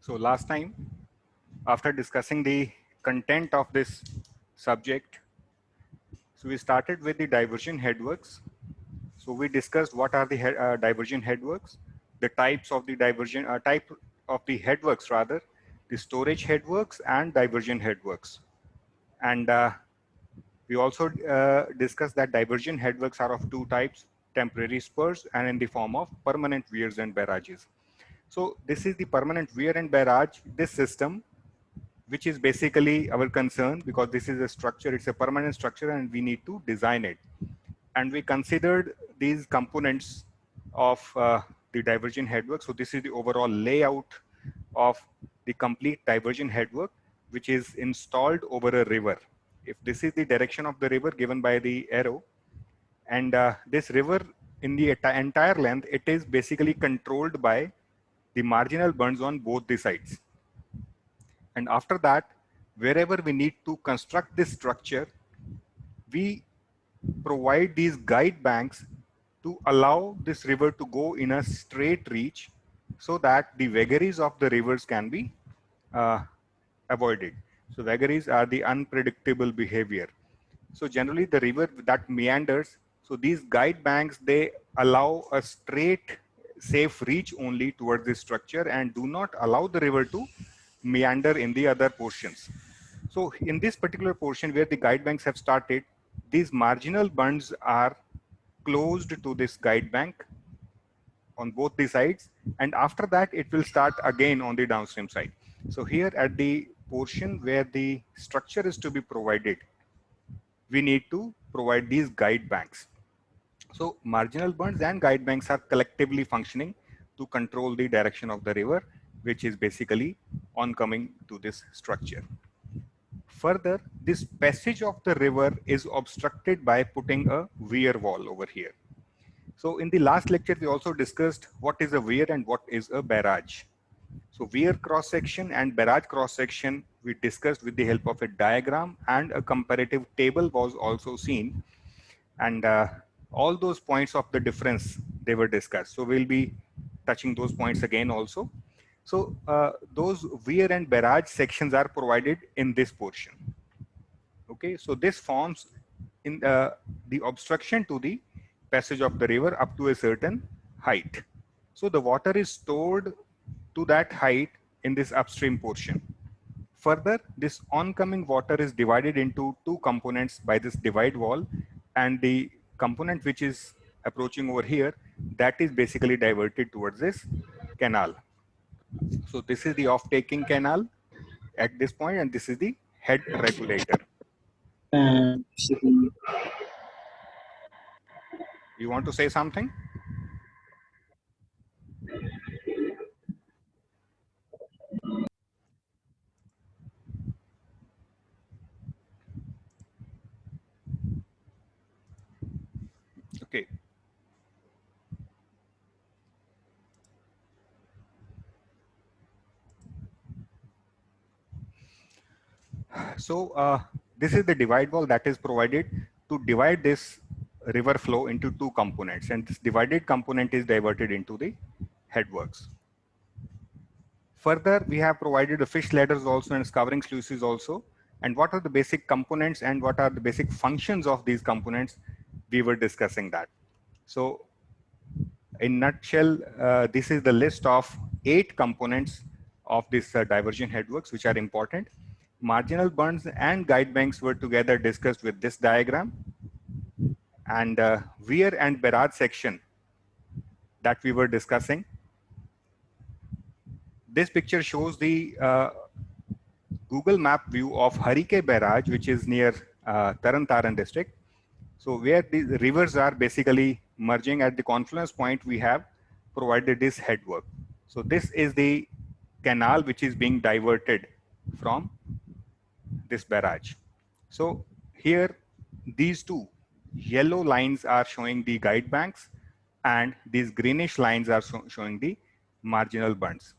So last time, after discussing the content of this subject, so we started with the diversion headworks. So we discussed what are the diversion headworks, the types of the type of the headworks rather, the storage headworks and diversion headworks. And we also discussed that diversion headworks are of two types, temporary spurs and in the form of permanent weirs and barrages. So this is the permanent weir and barrage, this system, which is basically our concern because this is a structure, it's a permanent structure and we need to design it. And we considered these components of the diversion headwork. So this is the overall layout of the complete diversion headwork, which is installed over a river. If this is the direction of the river given by the arrow, and this river in the entire length, it is basically controlled by the marginal bunds on both the sides. And after that, wherever we need to construct this structure, we provide these guide banks to allow this river to go in a straight reach so that the vagaries of the rivers can be avoided. So vagaries are the unpredictable behavior. So generally the river that meanders, so these guide banks, they allow a straight safe reach only towards this structure and do not allow the river to meander in the other portions. So in this particular portion where the guide banks have started, these marginal bunds are closed to this guide bank on both the sides, and after that it will start again on the downstream side. So here at the portion where the structure is to be provided, we need to provide these guide banks. So marginal bunds and guide banks are collectively functioning to control the direction of the river, which is basically oncoming to this structure. Further, this passage of the river is obstructed by putting a weir wall over here. So in the last lecture, we also discussed what is a weir and what is a barrage. So weir cross section and barrage cross section we discussed with the help of a diagram, and a comparative table was also seen. And all those points of the difference, they were discussed. So we'll be touching those points again also. So those weir and barrage sections are provided in this portion. Okay, so this forms in the obstruction to the passage of the river up to a certain height. So the water is stored to that height in this upstream portion. Further, this oncoming water is divided into two components by this divide wall, and the component which is approaching over here, that is basically diverted towards this canal. So this is the off-taking canal at this point, and this is the head regulator. You want to say something? Okay. So this is the divide wall that is provided to divide this river flow into two components, and this divided component is diverted into the headworks. Further, we have provided the fish ladders also and scouring sluices also. And what are the basic components and what are the basic functions of these components? We were discussing that. So in nutshell, this is the list of 8 components of this diversion headworks, which are important. Marginal bunds and guide banks were together discussed with this diagram. And weir and barrage section that we were discussing. This picture shows the Google map view of Harike Barrage, which is near Taran Taran district. So where the rivers are basically merging at the confluence point, we have provided this headwork. So this is the canal which is being diverted from this barrage. So here, these two yellow lines are showing the guide banks, and these greenish lines are showing the marginal bunds.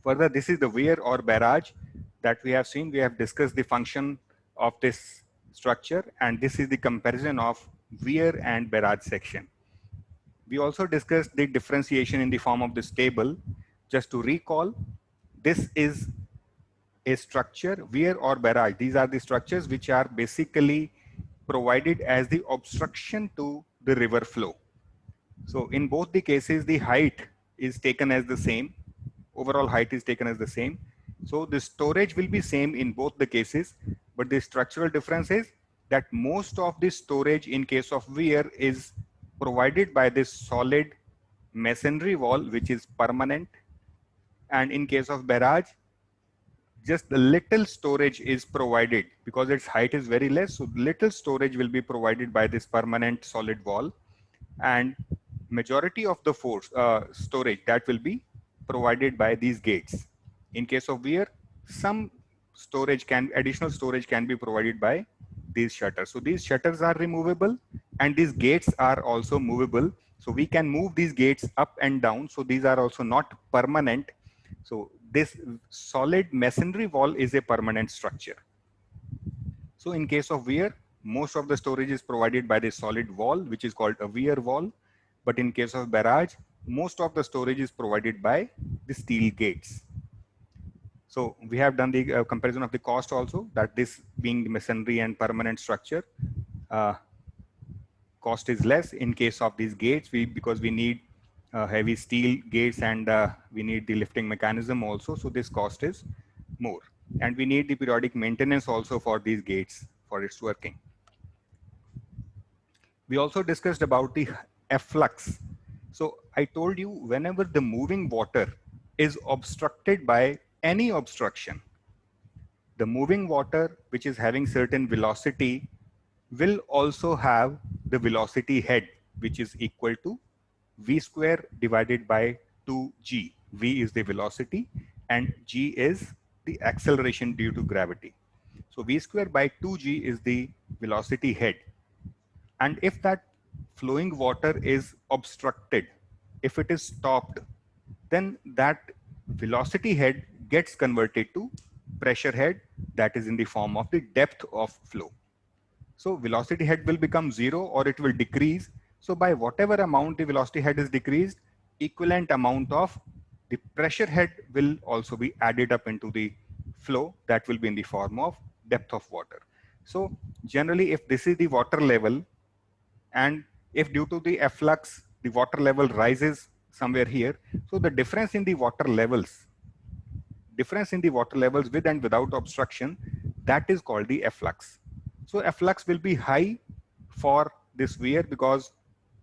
Further, this is the weir or barrage that we have seen. We have discussed the function of this structure, and this is the comparison of weir and barrage section. We also discussed the differentiation in the form of this table, just to recall, this is a structure, weir or barrage. These are the structures which are basically provided as the obstruction to the river flow. So in both the cases, the height is taken as the same. Overall height is taken as the same. So the storage will be same in both the cases, but the structural difference is that most of the storage in case of weir is provided by this solid masonry wall, which is permanent. And in case of barrage, just the little storage is provided because its height is very less. So little storage will be provided by this permanent solid wall, and majority of the force storage that will be provided by these gates. In case of weir, some additional storage can be provided by these shutters. So these shutters are removable and these gates are also movable. So we can move these gates up and down. So these are also not permanent. So this solid masonry wall is a permanent structure. So in case of weir, most of the storage is provided by the solid wall, which is called a weir wall. But in case of barrage, most of the storage is provided by the steel gates. So we have done the comparison of the cost also, that this being the masonry and permanent structure, cost is less in case of these gates because we need heavy steel gates and we need the lifting mechanism also. So this cost is more. And we need the periodic maintenance also for these gates for its working. We also discussed about the efflux. So I told you whenever the moving water is obstructed by any obstruction, the moving water which is having certain velocity will also have the velocity head, which is equal to v square divided by 2g. V is the velocity and g is the acceleration due to gravity. So v square by 2g is the velocity head. And if that flowing water is obstructed, if it is stopped, then that velocity head gets converted to pressure head, that is in the form of the depth of flow. So velocity head will become 0 or it will decrease. So by whatever amount the velocity head is decreased, equivalent amount of the pressure head will also be added up into the flow, that will be in the form of depth of water. So generally, if this is the water level, and if due to the efflux, the water level rises somewhere here, so the difference in the water levels with and without obstruction, that is called the efflux. So efflux will be high for this weir because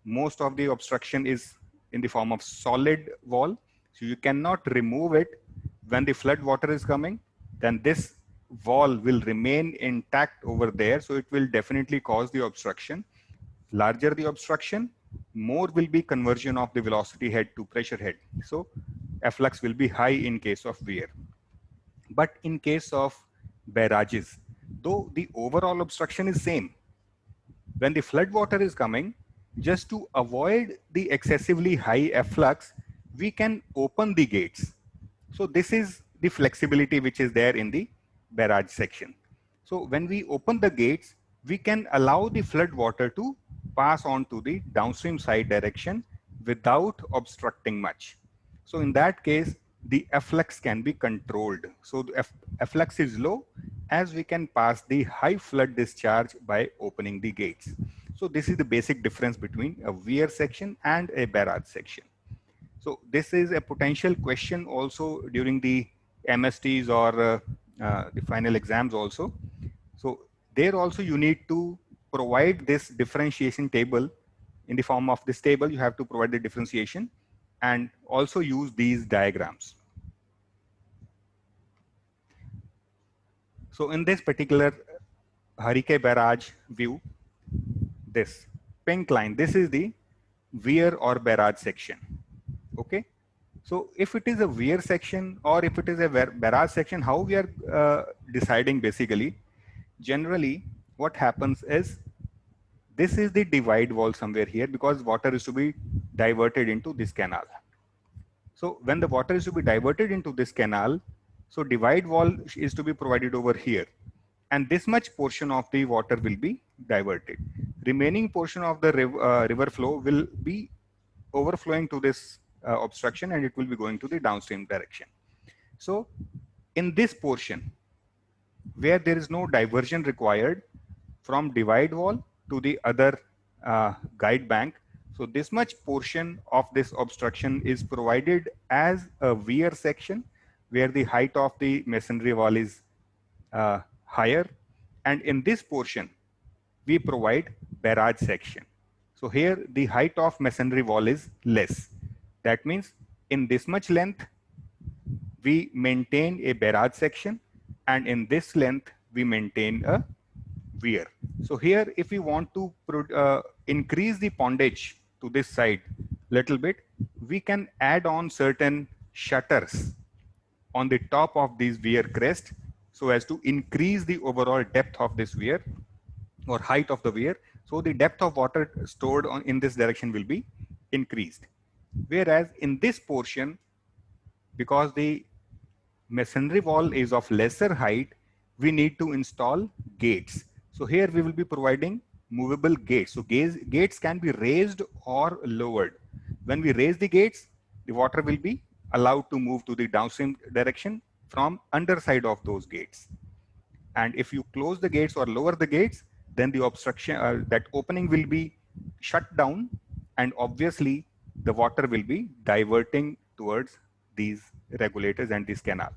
most of the obstruction is in the form of solid wall. So you cannot remove it when the flood water is coming, then this wall will remain intact over there. So it will definitely cause the obstruction. Larger the obstruction, more will be conversion of the velocity head to pressure head. So efflux will be high in case of weir. But in case of barrages, though the overall obstruction is same, when the flood water is coming, just to avoid the excessively high efflux, we can open the gates. So this is the flexibility which is there in the barrage section. So when we open the gates, we can allow the flood water to pass on to the downstream side direction without obstructing much. So in that case, the efflux can be controlled. So the efflux is low as we can pass the high flood discharge by opening the gates. So this is the basic difference between a weir section and a barrage section. So this is a potential question also during the MSTs or the final exams also. So there also you need to provide this differentiation table. In the form of this table, you have to provide the differentiation and also use these diagrams. So in this particular Harike barrage view, this pink line, this is the weir or barrage section. Okay. So if it is a weir section or if it is a barrage section, how we are deciding basically, generally what happens is, this is the divide wall somewhere here because water is to be diverted into this canal. So when the water is to be diverted into this canal, so divide wall is to be provided over here. And this much portion of the water will be diverted. Remaining portion of the river flow will be overflowing to this obstruction and it will be going to the downstream direction. So in this portion where there is no diversion required from divide wall to the other guide bank, so this much portion of this obstruction is provided as a weir section where the height of the masonry wall is higher, and in this portion we provide barrage section. So here the height of masonry wall is less. That means in this much length we maintain a barrage section, and in this length we maintain a weir. So here if we want to increase the pondage to this side little bit, we can add on certain shutters on the top of these weir crest so as to increase the overall depth of this weir or height of the weir. So the depth of water stored in this direction will be increased. Whereas in this portion, because the masonry wall is of lesser height, we need to install gates. So here we will be providing movable gates. So gates can be raised or lowered. When we raise the gates, the water will be allowed to move to the downstream direction from underside of those gates. And if you close the gates or lower the gates, then the obstruction, that opening will be shut down, and obviously the water will be diverting towards these regulators and this canal.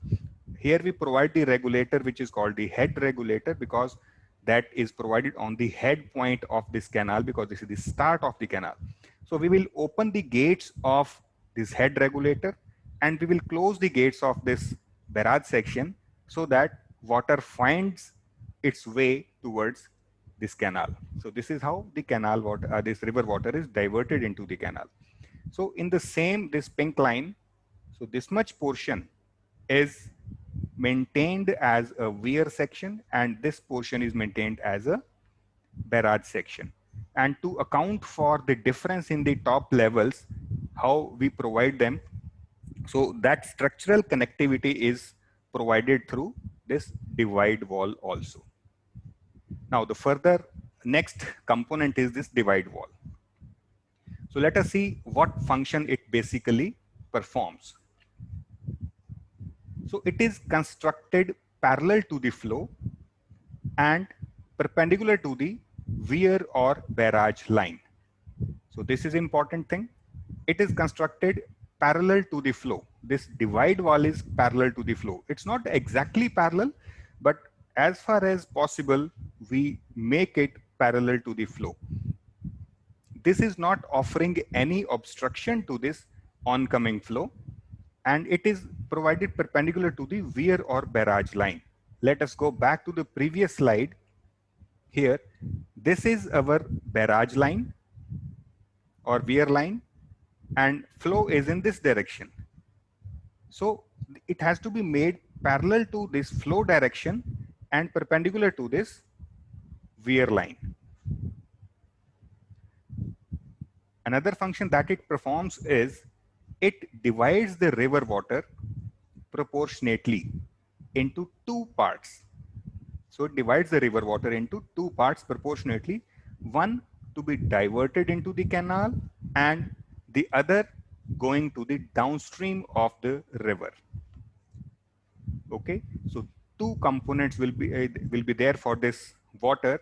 Here we provide the regulator which is called the head regulator, because that is provided on the head point of this canal, because this is the start of the canal. So we will open the gates of this head regulator and we will close the gates of this barrage section so that water finds its way towards this canal. So this is how the canal water, this river water is diverted into the canal. So in the same, this pink line, so this much portion is maintained as a weir section and this portion is maintained as a barrage section. And to account for the difference in the top levels, how we provide them, so that structural connectivity is provided through this divide wall also. Now the further next component is this divide wall. So let us see what function it basically performs. So it is constructed parallel to the flow and perpendicular to the weir or barrage line. So this is important thing. It is constructed parallel to the flow. This divide wall is parallel to the flow. It's not exactly parallel, but as far as possible, we make it parallel to the flow. This is not offering any obstruction to this oncoming flow, and it is provided perpendicular to the weir or barrage line. Let us go back to the previous slide. Here, this is our barrage line or weir line, and flow is in this direction. So it has to be made parallel to this flow direction and perpendicular to this weir line. Another function that it performs is it divides the river water proportionately into two parts. So it divides the river water into two parts proportionately, one to be diverted into the canal and the other going to the downstream of the river. Okay, so two components will be there for this water,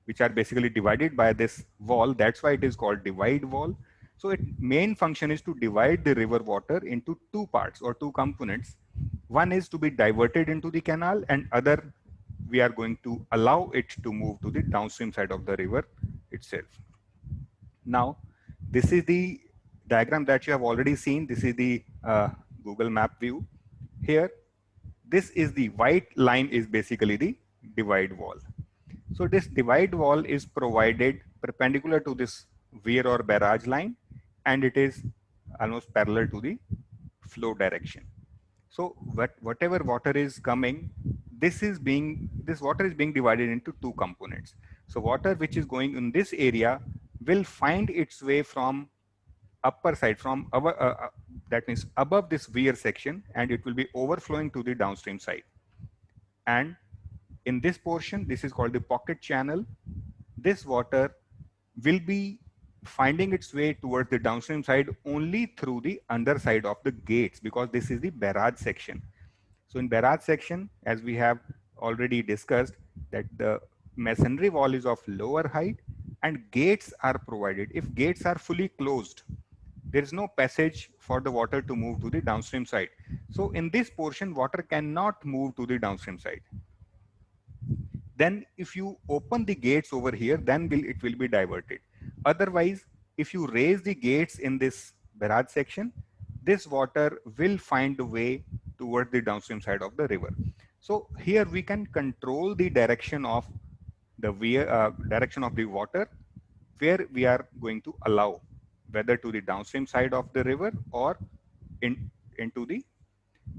which are basically divided by this wall. That's why it is called divide wall. So its main function is to divide the river water into two parts or two components. One is to be diverted into the canal, and other we are going to allow it to move to the downstream side of the river itself. Now, this is the diagram that you have already seen. This is the Google map view. Here, this is the white line is basically the divide wall. So this divide wall is provided perpendicular to this weir or barrage line, and it is almost parallel to the flow direction. So whatever water is coming, this water is being divided into two components. So water which is going in this area will find its way from upper side, from our, that means above this weir section, and it will be overflowing to the downstream side. And in this portion, this is called the pocket channel. This water will be finding its way towards the downstream side only through the underside of the gates, because this is the barrage section. So in barrage section, as we have already discussed, that the masonry wall is of lower height and gates are provided. If gates are fully closed, there is no passage for the water to move to the downstream side. So in this portion, water cannot move to the downstream side. Then if you open the gates over here, then it will be diverted. Otherwise, if you raise the gates in this barrage section, this water will find a way toward the downstream side of the river. So here we can control the direction of the direction of the water, where we are going to allow, whether to the downstream side of the river or into the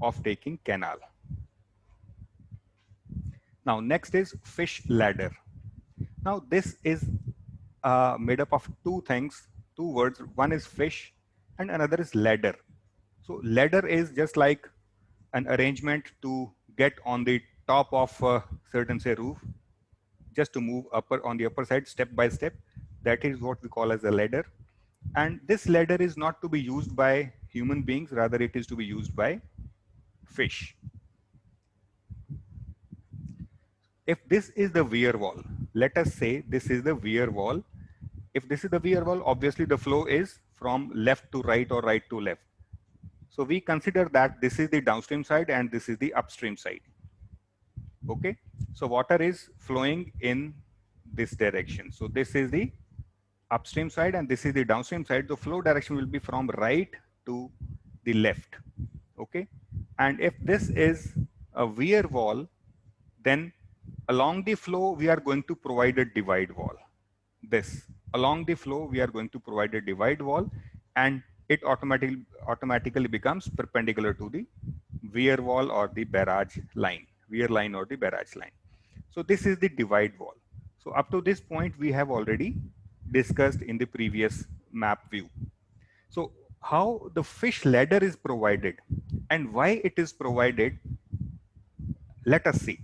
off-taking canal. Now next is fish ladder. Now this is made up of two things, two words. One is fish and another is ladder. So ladder is just like an arrangement to get on the top of a certain, say, roof, just to move on the upper side step by step. That is what we call as a ladder. And this ladder is not to be used by human beings, rather it is to be used by fish. If this is the weir wall, let us say this is the weir wall. If this is the weir wall, obviously the flow is from left to right or right to left. So we consider that this is the downstream side and this is the upstream side. Okay, so water is flowing in this direction. So this is the upstream side and this is the downstream side. The flow direction will be from right to the left. Okay, and if this is a weir wall, then along the flow we are going to provide a divide wall. This along the flow we are going to provide a divide wall, and it automatically becomes perpendicular to the weir wall or the barrage line, weir line or the barrage line. So this is the divide wall. So up to this point we have already discussed in the previous map view. So how the fish ladder is provided and why it is provided, let us see.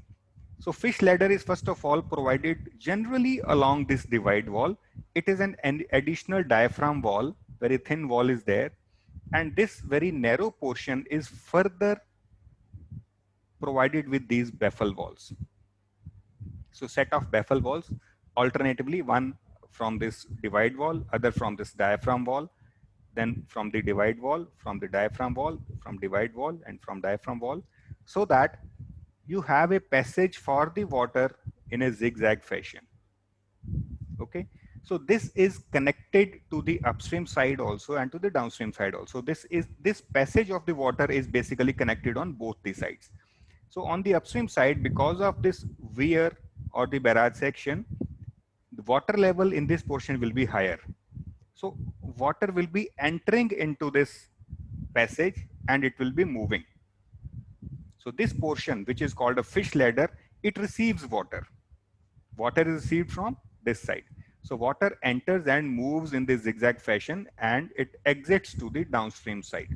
So fish ladder is first of all provided generally along this divide wall. It is an additional diaphragm wall, very thin wall is there, and this very narrow portion is further provided with these baffle walls. So set of baffle walls, alternatively one from this divide wall, other from this diaphragm wall, then from the divide wall, from the diaphragm wall, from divide wall, and from diaphragm wall, so that you have a passage for the water in a zigzag fashion. Okay, so this is connected to the upstream side also and to the downstream side also. This passage of the water is basically connected on both the sides. So on the upstream side, because of this weir or the barrage section, the water level in this portion will be higher. So water will be entering into this passage and it will be moving. So this portion, which is called a fish ladder, it receives water. Water is received from this side. So water enters and moves in this zigzag fashion and it exits to the downstream side.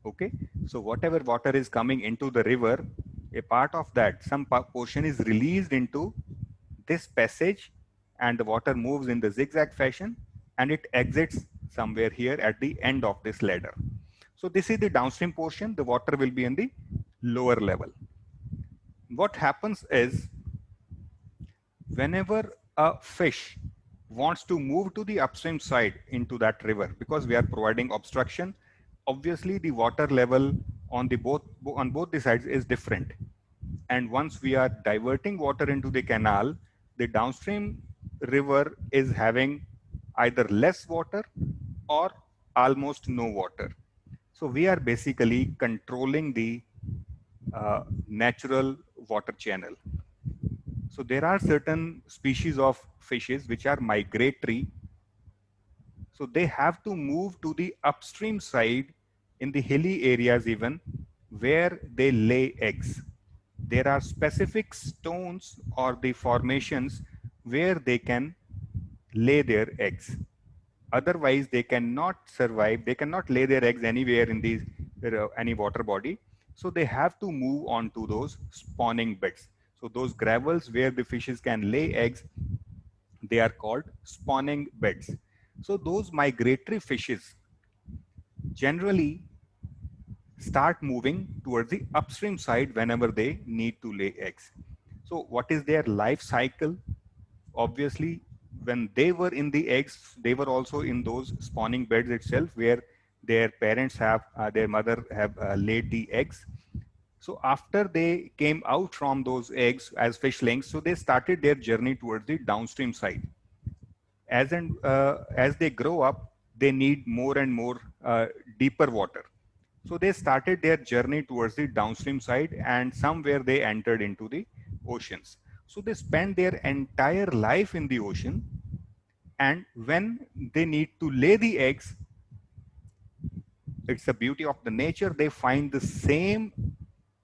Okay, so whatever water is coming into the river, a part of that, some portion is released into this passage and the water moves in the zigzag fashion and it exits somewhere here at the end of this ladder. So this is the downstream portion. The water will be in the lower level. What happens is, whenever a fish wants to move to the upstream side into that river, because we are providing obstruction, obviously the water level on both the sides is different. And once we are diverting water into the canal, the downstream river is having either less water or almost no water. So we are basically controlling the natural water channel. So there are certain species of fishes which are migratory. So they have to move to the upstream side in the hilly areas even, where they lay eggs. There are specific stones or the formations where they can lay their eggs. Otherwise, they cannot survive. They cannot lay their eggs anywhere in any water body. So they have to move on to those spawning beds. So those gravels where the fishes can lay eggs, They are called spawning beds. So those migratory fishes generally start moving towards the upstream side whenever they need to lay eggs. So what is their life cycle? Obviously, when they were in the eggs, they were also in those spawning beds itself, where their parents have, their mother have laid the eggs. So after they came out from those eggs as fishlings, so they started their journey towards the downstream side. As they grow up, they need more and more deeper water. So they started their journey towards the downstream side, and somewhere they entered into the oceans. So they spend their entire life in the ocean, and when they need to lay the eggs, it's the beauty of the nature, they find the same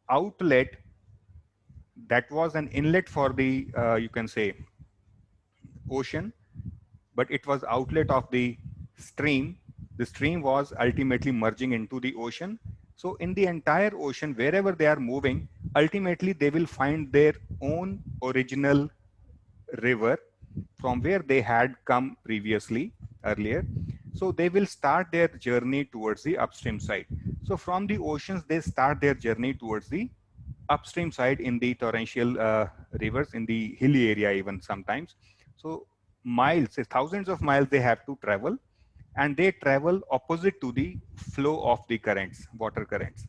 outlet that was an inlet for the, you can say, ocean, but it was outlet of the stream. The stream was ultimately merging into the ocean. So in the entire ocean, wherever they are moving, ultimately they will find their own original river from where they had come previously earlier. So they will start their journey towards the upstream side. So from the oceans, they start their journey towards the upstream side in the torrential rivers, in the hilly area even sometimes. So miles, thousands of miles they have to travel, and they travel opposite to the flow of the currents, water currents.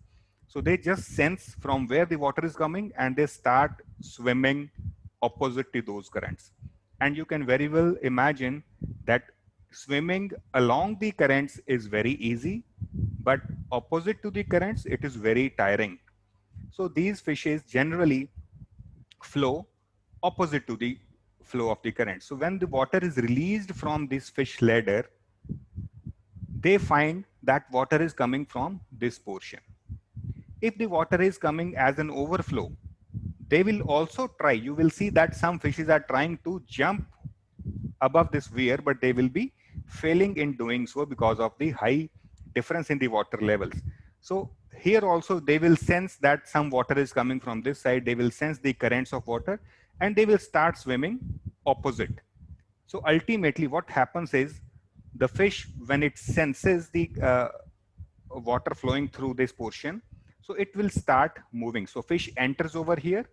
So they just sense from where the water is coming, and they start swimming opposite to those currents. And you can very well imagine that swimming along the currents is very easy, but opposite to the currents, it is very tiring. So these fishes generally flow opposite to the flow of the current. So when the water is released from this fish ladder, they find that water is coming from this portion. If the water is coming as an overflow, they will also try. You will see that some fishes are trying to jump above this weir, but they will be failing in doing so because of the high difference in the water levels. So here also they will sense that some water is coming from this side. They will sense the currents of water, and they will start swimming opposite. So ultimately what happens is, the fish, when it senses the water flowing through this portion, so it will start moving. So fish enters over here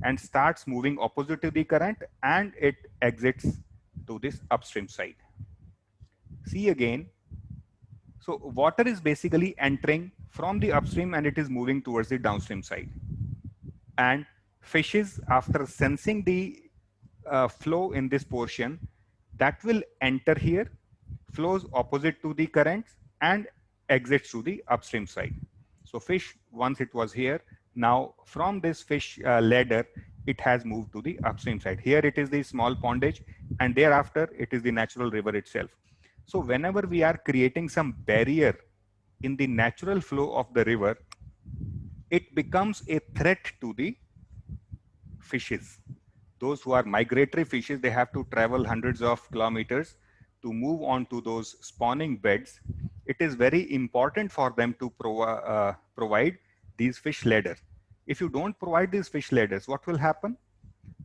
and starts moving opposite to the current, and it exits to this upstream side. See again. So water is basically entering from the upstream, and it is moving towards the downstream side. And fishes, after sensing the flow in this portion, that will enter here, flows opposite to the currents, and exits to the upstream side. So fish, once it was here, now from this fish ladder, it has moved to the upstream side. Here it is the small pondage, and thereafter it is the natural river itself. So whenever we are creating some barrier in the natural flow of the river, it becomes a threat to the fishes. Those who are migratory fishes, they have to travel hundreds of kilometers to move on to those spawning beds. It is very important for them to provide these fish ladders. If you don't provide these fish ladders, what will happen?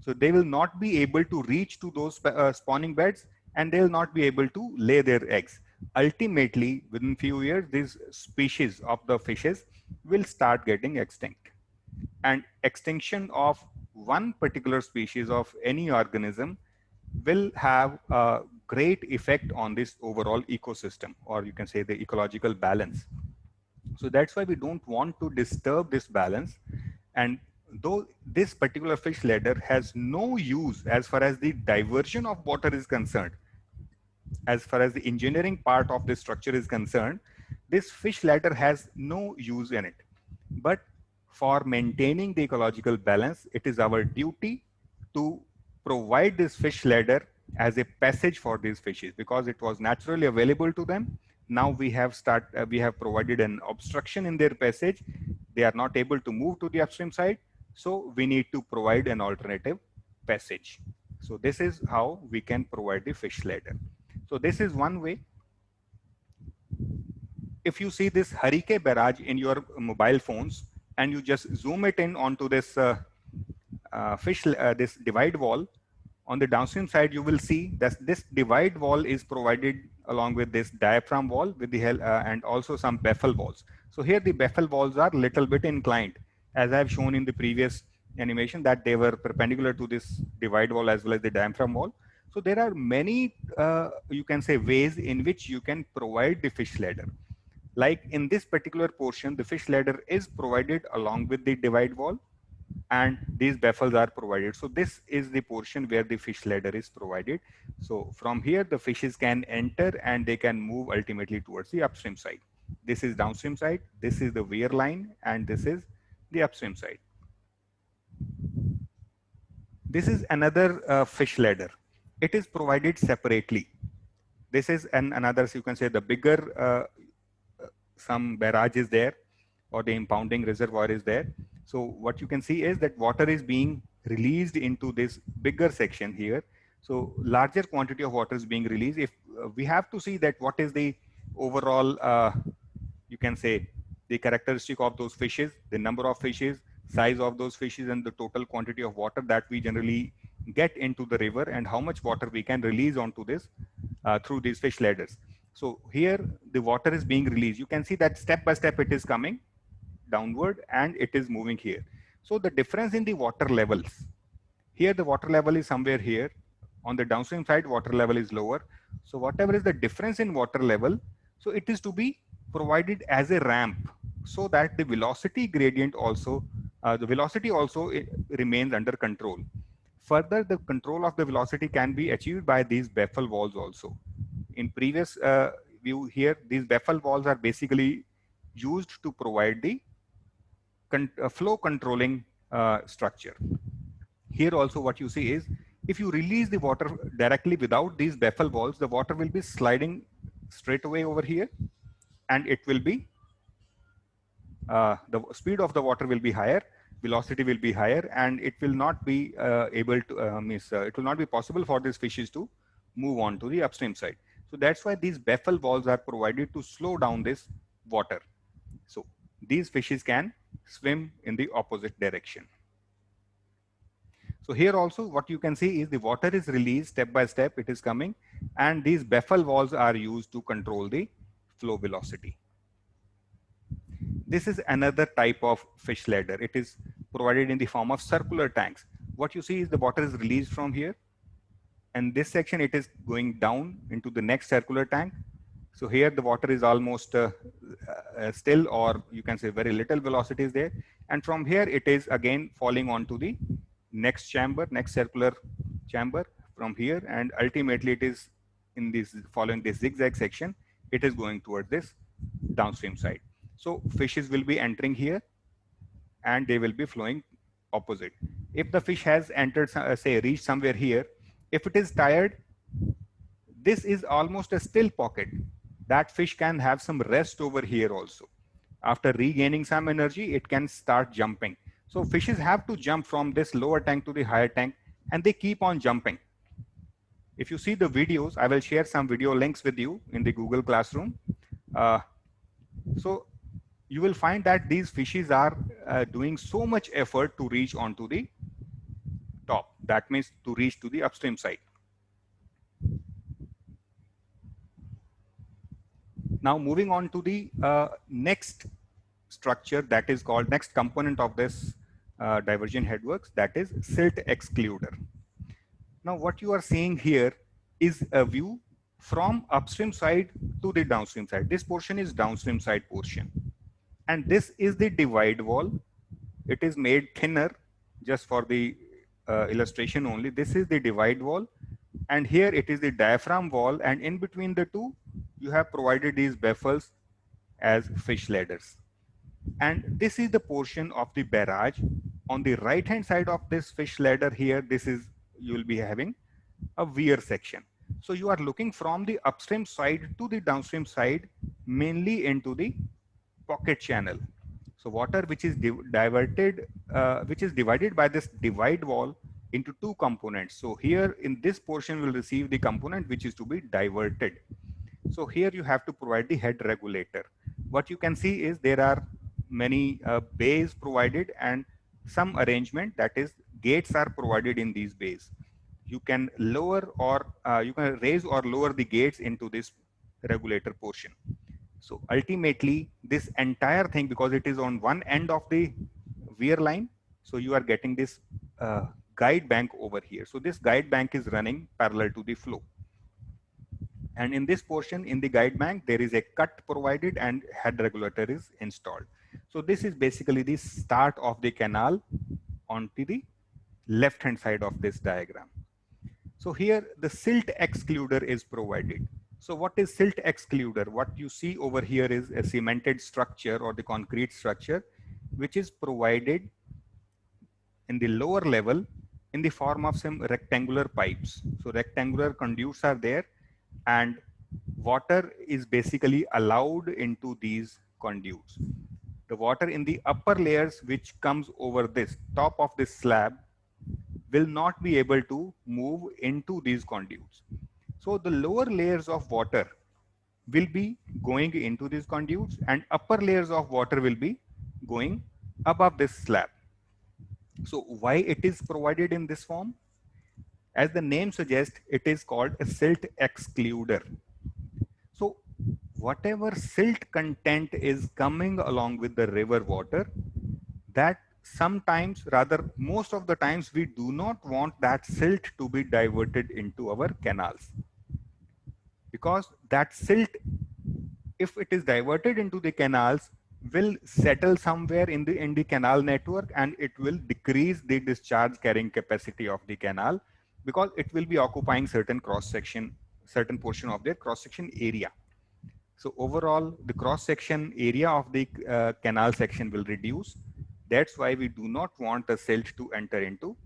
So they will not be able to reach to those spawning beds, and they will not be able to lay their eggs. Ultimately, within few years, these species of the fishes will start getting extinct. And extinction of one particular species of any organism will have a great effect on this overall ecosystem, or you can say the ecological balance. So that's why we don't want to disturb this balance. And though this particular fish ladder has no use as far as the diversion of water is concerned, as far as the engineering part of this structure is concerned, this fish ladder has no use in it. But for maintaining the ecological balance, it is our duty to provide this fish ladder as a passage for these fishes, because it was naturally available to them. Now we have provided an obstruction in their passage. They are not able to move to the upstream side. So we need to provide an alternative passage. So this is how we can provide the fish ladder. So this is one way. If you see this Harike barrage in your mobile phones, and you just zoom it in onto this this divide wall, On the downstream side, you will see that this divide wall is provided along with this diaphragm wall with the and also some baffle walls. So here the baffle walls are little bit inclined, as I have shown in the previous animation that they were perpendicular to this divide wall as well as the diaphragm wall. So there are many, you can say, ways in which you can provide the fish ladder. Like in this particular portion, the fish ladder is provided along with the divide wall, and these baffles are provided. So this is the portion where the fish ladder is provided. So from here, the fishes can enter and they can move ultimately towards the upstream side. This is downstream side, this is the weir line, and this is the upstream side. This is another fish ladder. It is provided separately. This is another, so you can say the bigger, some barrage is there, or the impounding reservoir is there. So what you can see is that water is being released into this bigger section here. So larger quantity of water is being released. If we have to see that what is the overall, you can say, the characteristic of those fishes, the number of fishes, size of those fishes, and the total quantity of water that we generally get into the river, and how much water we can release onto this through these fish ladders. So here the water is being released. You can see that step by step it is coming downward and it is moving here. So the difference in the water levels, here the water level is somewhere here. On the downstream side, water level is lower. So whatever is the difference in water level, so it is to be provided as a ramp so that the velocity gradient also, the velocity also remains under control. Further, the control of the velocity can be achieved by these baffle walls also. In previous view here, these baffle walls are basically used to provide the flow controlling structure. Here also what you see is, if you release the water directly without these baffle walls, the water will be sliding straight away over here, and it will be, the speed of the water will be higher, velocity will be higher, and it will not be able to, it will not be possible for these fishes to move on to the upstream side. So that's why these baffle walls are provided to slow down this water. So these fishes can swim in the opposite direction. So here also what you can see is the water is released step by step, it is coming, and these baffle walls are used to control the flow velocity. This is another type of fish ladder. It is provided in the form of circular tanks. What you see is the water is released from here, and this section it is going down into the next circular tank. So here the water is almost still, or you can say very little velocity is there. And from here it is again falling onto the next chamber, next circular chamber from here. And ultimately it is in this, following this zigzag section, it is going towards this downstream side. So fishes will be entering here and they will be flowing opposite. If the fish has entered, say reached somewhere here, if it is tired, this is almost a still pocket. That fish can have some rest over here also. After regaining some energy, it can start jumping. So fishes have to jump from this lower tank to the higher tank, and they keep on jumping. If you see the videos, I will share some video links with you in the Google Classroom. So you will find that these fishes are doing so much effort to reach onto the top. That means to reach to the upstream side. Now moving on to the next structure, that is called, next component of this diversion headworks, that is silt excluder. Now what you are seeing here is a view from upstream side to the downstream side. This portion is downstream side portion. And this is the divide wall. It is made thinner just for the illustration only. This is the divide wall. And here it is the diaphragm wall. And in between the two, you have provided these baffles as fish ladders. And this is the portion of the barrage. On the right hand side of this fish ladder here, this is, you will be having a weir section. So you are looking from the upstream side to the downstream side, mainly into the pocket channel. So water which is diverted, which is divided by this divide wall into two components. So here in this portion will receive the component which is to be diverted. So here you have to provide the head regulator. What you can see is there are many bays provided and some arrangement, that is gates are provided in these bays. you can lower or you can raise or lower the gates into this regulator portion. So ultimately, this entire thing, because it is on one end of the wear line, so you are getting this guide bank over here. So this guide bank is running parallel to the flow. And in this portion, in the guide bank, there is a cut provided and head regulator is installed. So this is basically the start of the canal onto the left hand side of this diagram. So here the silt excluder is provided. So what is silt excluder? What you see over here is a cemented structure or the concrete structure, which is provided in the lower level in the form of some rectangular pipes. So rectangular conduits are there, and water is basically allowed into these conduits. The water in the upper layers, which comes over this top of this slab, will not be able to move into these conduits. So the lower layers of water will be going into these conduits, and upper layers of water will be going above this slab. So why it is provided in this form? As the name suggests, it is called a silt excluder. So whatever silt content is coming along with the river water, that sometimes, rather most of the times, we do not want that silt to be diverted into our canals. Because that silt, if it is diverted into the canals, will settle somewhere in the canal network, and it will decrease the discharge carrying capacity of the canal, because it will be occupying certain cross section, certain portion of their cross section area. So overall, the cross section area of the canal section will reduce. That's why we do not want the silt to enter into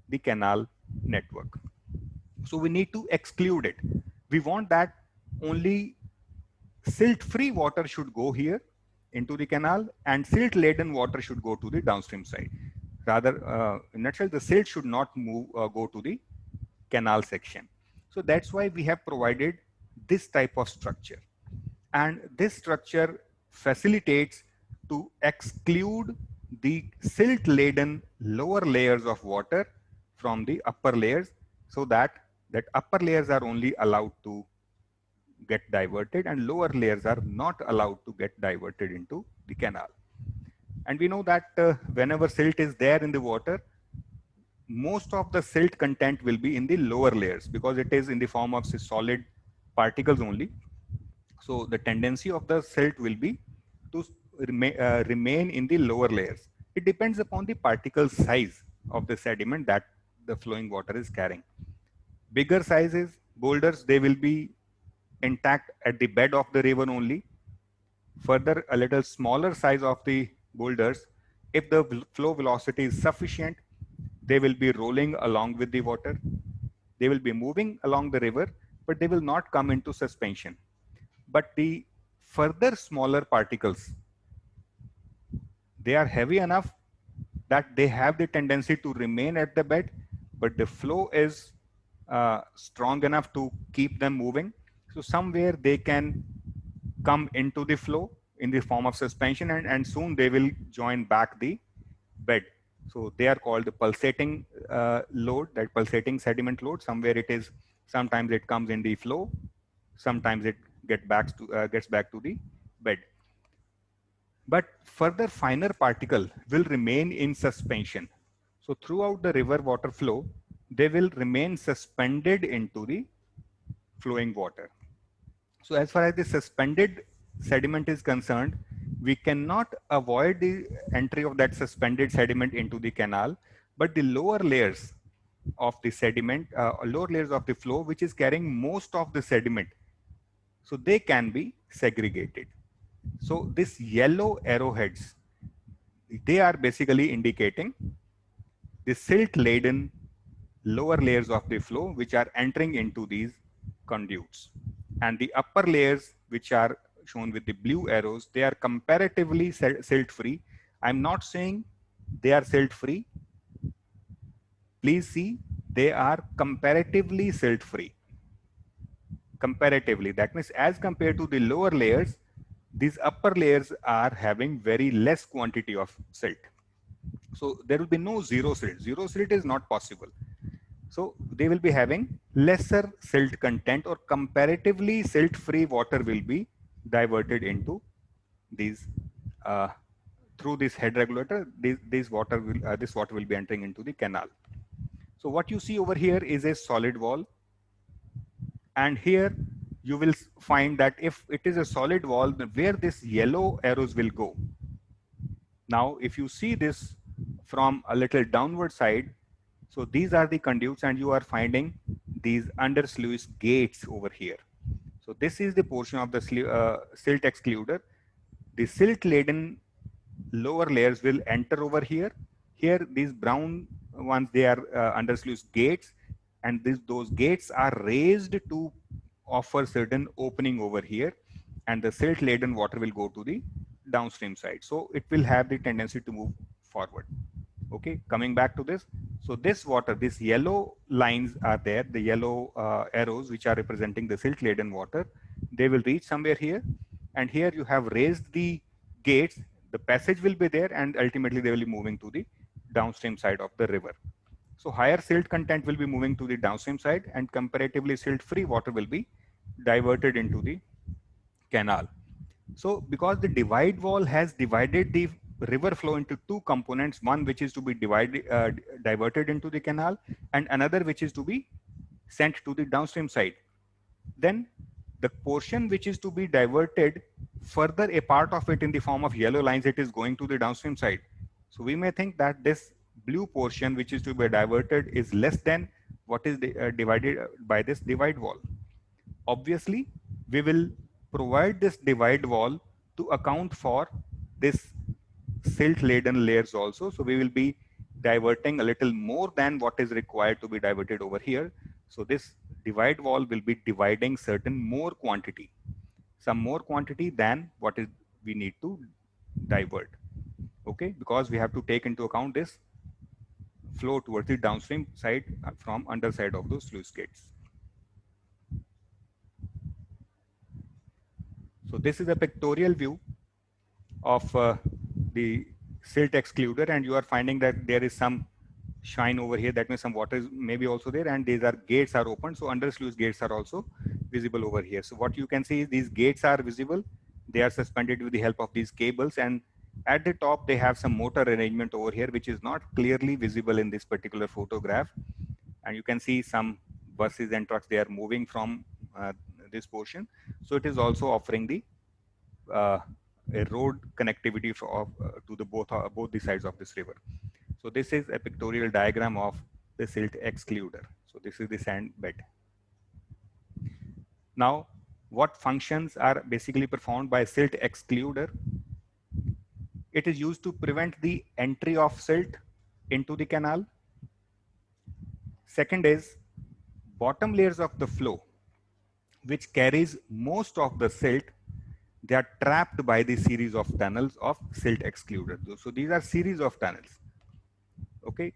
the canal network. So we need to exclude it. We want that only silt-free water should go here into the canal, and silt-laden water should go to the downstream side. Rather, in a nutshell, the silt should not move, go to the canal section. So that's why we have provided this type of structure. And this structure facilitates to exclude the silt-laden lower layers of water from the upper layers, so that upper layers are only allowed to get diverted and lower layers are not allowed to get diverted into the canal. And we know that whenever silt is there in the water, most of the silt content will be in the lower layers, because it is in the form of solid particles only. So the tendency of the silt will be to remain in the lower layers. It depends upon the particle size of the sediment that the flowing water is carrying. Bigger sizes, boulders, they will be intact at the bed of the river only. Further, a little smaller size of the boulders, if the flow velocity is sufficient, they will be rolling along with the water. They will be moving along the river, but they will not come into suspension. But the further smaller particles, they are heavy enough that they have the tendency to remain at the bed, but the flow is strong enough to keep them moving. So somewhere they can come into the flow in the form of suspension, and soon they will join back the bed. So they are called the pulsating load, that pulsating sediment load. Somewhere it is, sometimes it comes in the flow, sometimes it gets back to the bed. But further finer particle will remain in suspension. So throughout the river water flow, they will remain suspended into the flowing water. So as far as the suspended sediment is concerned, we cannot avoid the entry of that suspended sediment into the canal, but the lower layers of the sediment, lower layers of the flow, which is carrying most of the sediment, so they can be segregated. So these yellow arrowheads, they are basically indicating the silt-laden lower layers of the flow which are entering into these conduits. And the upper layers, which are shown with the blue arrows, they are comparatively silt-free. I'm not saying they are silt-free. Please see, they are comparatively silt-free. Comparatively, that means as compared to the lower layers, these upper layers are having very less quantity of silt. So there will be no zero silt. Zero silt is not possible. So they will be having lesser silt content, or comparatively silt-free water will be diverted into these uh, through this head regulator. This water will be entering into the canal. So what you see over here is a solid wall, and here you will find that if it is a solid wall, where this yellow arrows will go. Now, if you see this from a little downward side, so these are the conduits, and you are finding these under sluice gates over here. So this is the portion of the silt excluder. The silt laden lower layers will enter over here. Here, these brown ones, they are under sluice gates, and those gates are raised to offer certain opening over here, and the silt laden water will go to the downstream side. So it will have the tendency to move forward. Okay, coming back to this. So this water, these yellow lines are there, the yellow arrows which are representing the silt laden water. They will reach somewhere here, and here you have raised the gates. The passage will be there, and ultimately they will be moving to the downstream side of the river. So higher silt content will be moving to the downstream side, and comparatively silt-free water will be diverted into the canal. So because the divide wall has divided the river flow into two components, one which is to be diverted into the canal, and another which is to be sent to the downstream side, then the portion which is to be diverted, further a part of it in the form of yellow lines, it is going to the downstream side. So we may think that this blue portion which is to be diverted is less than what is divided by this divide wall. Obviously, we will provide this divide wall to account for this silt laden layers also. So we will be diverting a little more than what is required to be diverted over here. So this divide wall will be dividing certain more quantity, some more quantity than what is we need to divert. Okay, because we have to take into account this flow towards the downstream side from underside of those sluice gates. So this is a pictorial view of the silt excluder, and you are finding that there is some shine over here. That means some water is maybe also there, and these are gates are open. So under sluice gates are also visible over here. So what you can see is these gates are visible. They are suspended with the help of these cables, and at the top they have some motor arrangement over here, which is not clearly visible in this particular photograph. And you can see some buses and trucks, they are moving from this portion. So it is also offering the a road connectivity to the both the sides of this river. So this is a pictorial diagram of the silt excluder. So this is the sand bed. Now, what functions are basically performed by silt excluder? It is used to prevent the entry of silt into the canal. Second is bottom layers of the flow, which carries most of the silt. They are trapped by the series of tunnels of silt excluder. So these are series of tunnels. Okay,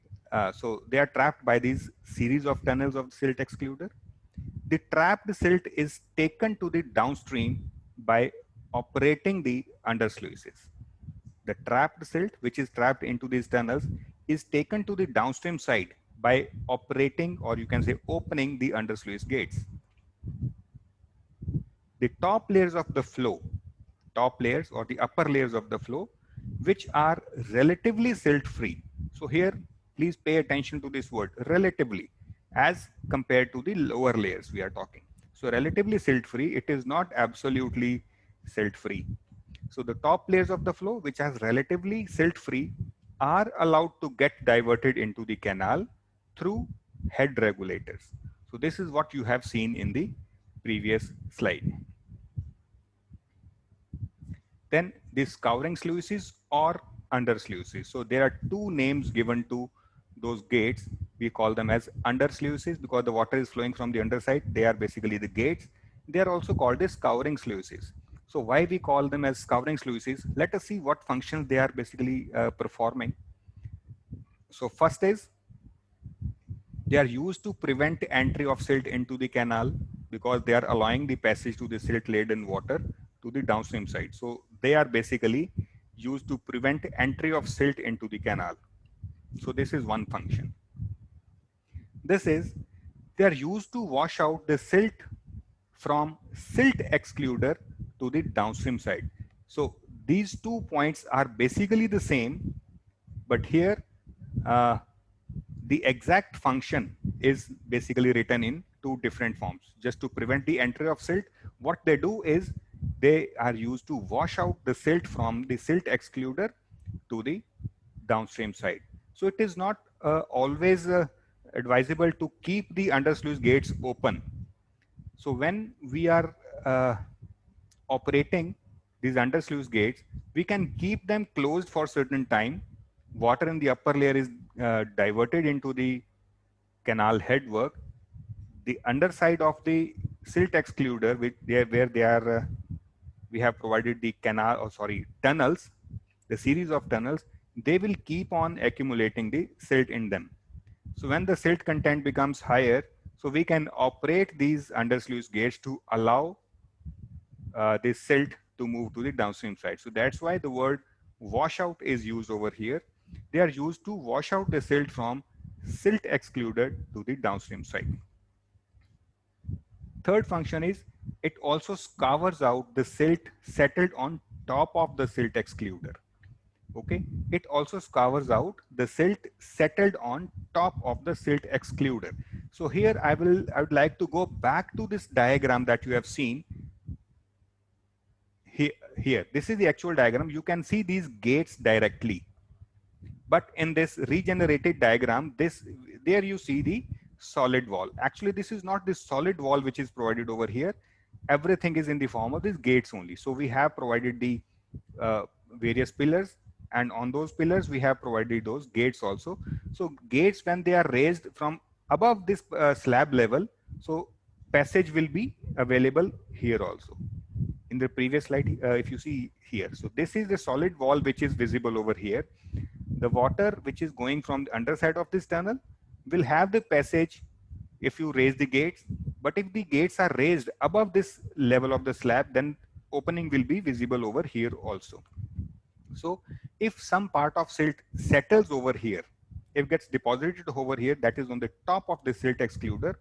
so they are trapped by these series of tunnels of silt excluder. The trapped silt is taken to the downstream by operating the under sluices. The trapped silt, which is trapped into these tunnels, is taken to the downstream side by operating, or you can say opening, the under sluice gates. The top layers of the flow, top layers or the upper layers of the flow, which are relatively silt free. So here, please pay attention to this word, relatively, as compared to the lower layers we are talking. So relatively silt free, it is not absolutely silt free. So the top layers of the flow, which are relatively silt free, are allowed to get diverted into the canal through head regulators. So this is what you have seen in the previous slide. Then these scouring sluices or under sluices. So there are two names given to those gates. We call them as under sluices because the water is flowing from the underside. They are basically the gates. They are also called as scouring sluices. So why we call them as scouring sluices? Let us see what functions they are basically performing. So first is, they are used to prevent entry of silt into the canal because they are allowing the passage to the silt laden water to the downstream side. So they are basically used to prevent entry of silt into the canal. So this is one function. This is, they are used to wash out the silt from silt excluder to the downstream side. So these 2 points are basically the same, but here uh, the exact function is basically written in 2 different forms. Just to prevent the entry of silt, what they do is they are used to wash out the silt from the silt excluder to the downstream side. So it is not always advisable to keep the undersluice gates open. So when we are operating these undersluice gates, we can keep them closed for certain time. Water in the upper layer is diverted into the canal headwork. The underside of the silt excluder, where they are, we have provided the tunnels, the series of tunnels, they will keep on accumulating the silt in them. So when the silt content becomes higher, so we can operate these undersluice gates to allow this silt to move to the downstream side. So that's why the word washout is used over here. They are used to wash out the silt from silt excluder to the downstream side. Third function is it also scours out the silt settled on top of the silt excluder. Okay, it also scours out the silt settled on top of the silt excluder. So here I would like to go back to this diagram that you have seen here. This is the actual diagram. You can see these gates directly. But in this regenerated diagram, there you see the solid wall. Actually, this is not the solid wall which is provided over here. Everything is in the form of these gates only. So we have provided the various pillars, and on those pillars we have provided those gates also. So gates, when they are raised from above this slab level, so passage will be available here also. In the previous slide, if you see here, so this is the solid wall which is visible over here. The water which is going from the underside of this tunnel will have the passage if you raise the gates. But if the gates are raised above this level of the slab, then opening will be visible over here also. So if some part of silt settles over here, if gets deposited over here, that is on the top of the silt excluder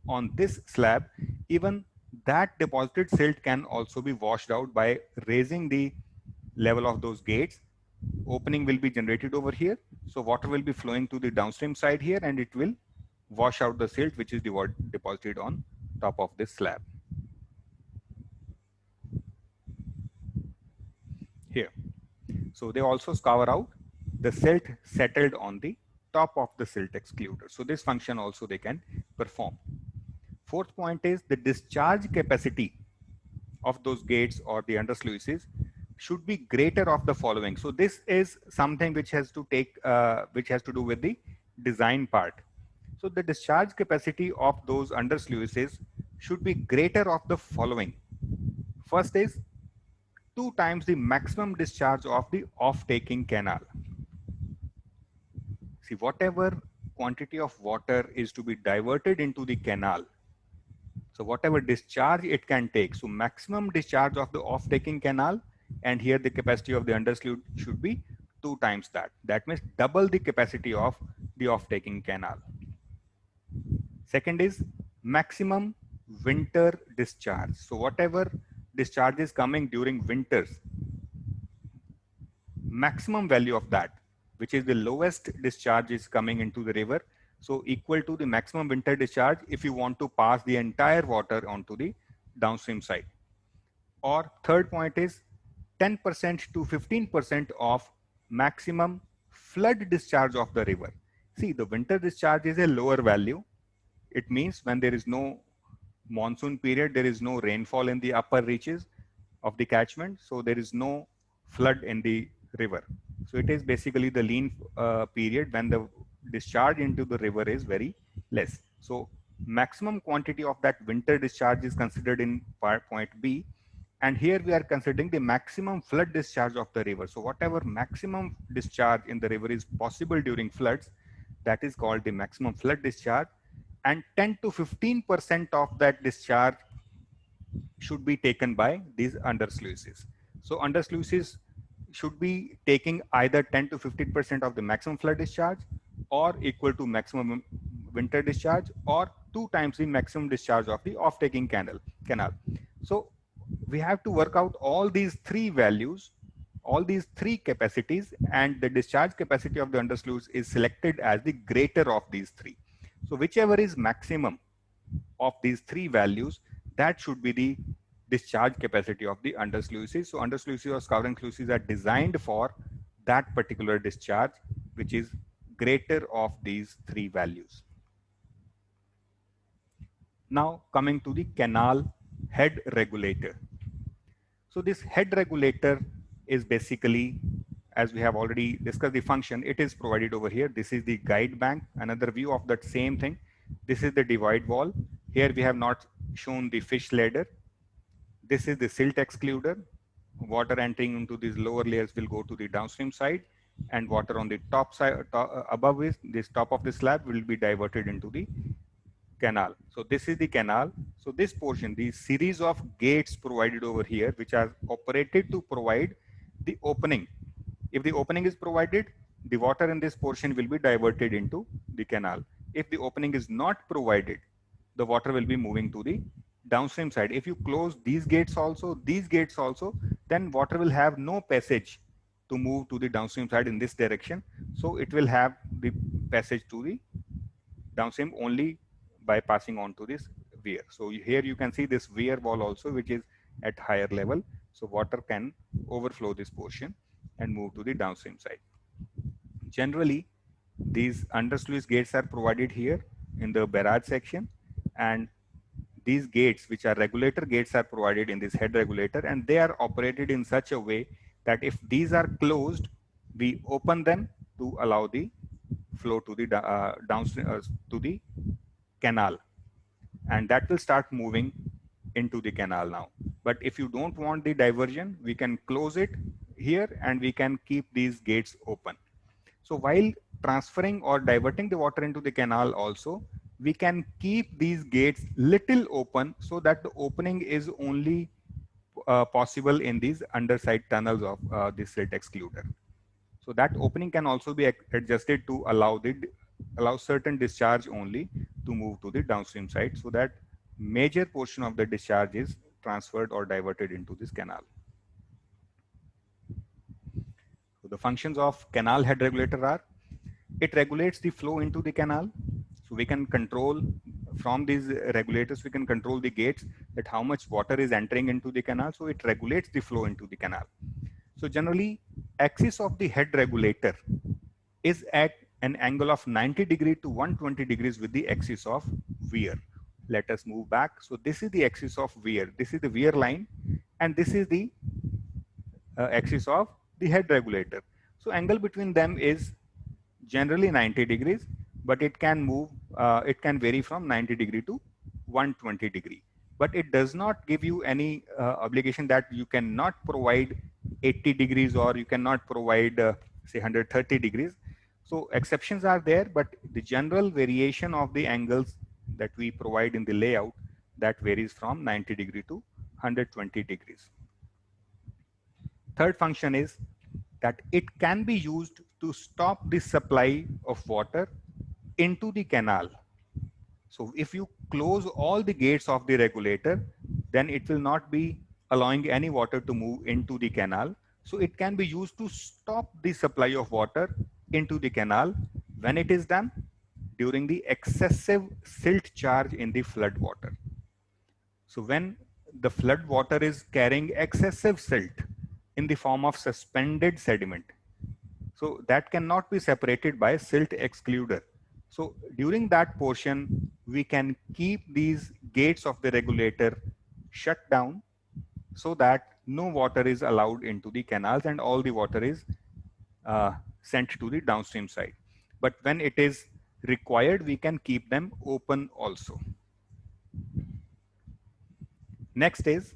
on this slab, even that deposited silt can also be washed out by raising the level of those gates. Opening will be generated over here. So water will be flowing to the downstream side here, and it will wash out the silt which is deposited on top of this slab. Here. So they also scour out the silt settled on the top of the silt excluder. So this function also they can perform. Fourth point is the discharge capacity of those gates or the undersluices should be greater of the following. So this is something which has to do with the design part. So the discharge capacity of those undersluices should be greater of the following. First is 2 times the maximum discharge of the off-taking canal. See, whatever quantity of water is to be diverted into the canal, so whatever discharge it can take, so maximum discharge of the off-taking canal, and here the capacity of the undersluice should be 2 times that. That means double the capacity of the off-taking canal. Second is maximum winter discharge. So whatever discharge is coming during winters, maximum value of that, which is the lowest discharge, is coming into the river. So equal to the maximum winter discharge if you want to pass the entire water onto the downstream side. Or third point is 10% to 15% of maximum flood discharge of the river. See, the winter discharge is a lower value. It means when there is no monsoon period, there is no rainfall in the upper reaches of the catchment, so there is no flood in the river. So it is basically the lean period when the discharge into the river is very less. So maximum quantity of that winter discharge is considered in point B, and here we are considering the maximum flood discharge of the river. So whatever maximum discharge in the river is possible during floods, that is called the maximum flood discharge, and 10 to 15% of that discharge should be taken by these undersluices. So undersluices should be taking either 10 to 15% of the maximum flood discharge or equal to maximum winter discharge or 2 times the maximum discharge of the off-taking canal. So we have to work out all these three values, all these three capacities, and the discharge capacity of the undersluice is selected as the greater of these three. So whichever is maximum of these three values, that should be the discharge capacity of the undersluices. So undersluices or scouring sluices are designed for that particular discharge, which is greater of these three values. Now coming to the canal head regulator. So this head regulator is basically, as we have already discussed the function, it is provided over here. This is the guide bank, another view of that same thing. This is the divide wall. Here we have not shown the fish ladder. This is the silt excluder. Water entering into these lower layers will go to the downstream side, and water on the top side, above this top of the slab will be diverted into the canal. So this is the canal. So this portion, the series of gates provided over here, which are operated to provide the opening. If the opening is provided, the water in this portion will be diverted into the canal. If the opening is not provided, the water will be moving to the downstream side. If you close these gates also, then water will have no passage to move to the downstream side in this direction. So it will have the passage to the downstream only by passing on to this weir. So here you can see this weir wall also, which is at higher level. So water can overflow this portion and move to the downstream side. Generally, these undersluice gates are provided here in the barrage section, and these gates, which are regulator gates, are provided in this head regulator, and they are operated in such a way that if these are closed, we open them to allow the flow to the downstream to the canal, and that will start moving into the canal now. But if you don't want the diversion, we can close it here and we can keep these gates open. So while transferring or diverting the water into the canal also, we can keep these gates little open so that the opening is only possible in these underside tunnels of this silt excluder. So that opening can also be adjusted to allow certain discharge only to move to the downstream side, so that major portion of the discharge is transferred or diverted into this canal. So the functions of canal head regulator are, it regulates the flow into the canal. So we can control from these regulators, we can control the gates that how much water is entering into the canal. So it regulates the flow into the canal. So generally, axis of the head regulator is at an angle of 90 degrees to 120 degrees with the axis of weir. Let us move back. So this is the axis of weir. This is the weir line, and this is the axis of the head regulator. So angle between them is generally 90 degrees, but it can move, it can vary from 90 degree to 120 degree. But it does not give you any obligation that you cannot provide 80 degrees or you cannot provide say 130 degrees. So exceptions are there, but the general variation of the angles that we provide in the layout, that varies from 90 degree to 120 degrees. Third function is that it can be used to stop the supply of water into the canal. So if you close all the gates of the regulator, then it will not be allowing any water to move into the canal. So it can be used to stop the supply of water into the canal when it is done during the excessive silt charge in the flood water. So when the flood water is carrying excessive silt in the form of suspended sediment, so that cannot be separated by silt excluder. So during that portion, we can keep these gates of the regulator shut down so that no water is allowed into the canals and all the water is sent to the downstream side. But when it is required, we can keep them open also. Next is,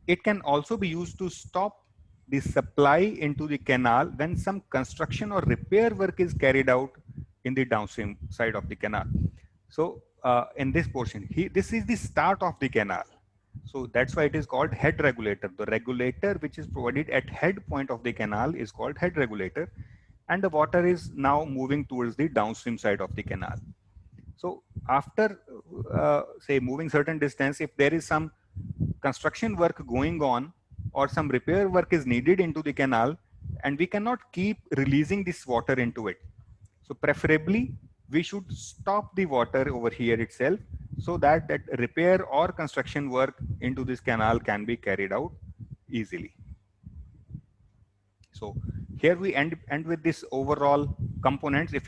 it can also be used to stop the supply into the canal when some construction or repair work is carried out in the downstream side of the canal. So in this portion, this is the start of the canal. So that's why it is called head regulator. The regulator which is provided at head point of the canal is called head regulator, and the water is now moving towards the downstream side of the canal. So after say moving certain distance, if there is some construction work going on or some repair work is needed into the canal, and we cannot keep releasing this water into it. So preferably we should stop the water over here itself, so that that repair or construction work into this canal can be carried out easily. So here we end with this overall components. If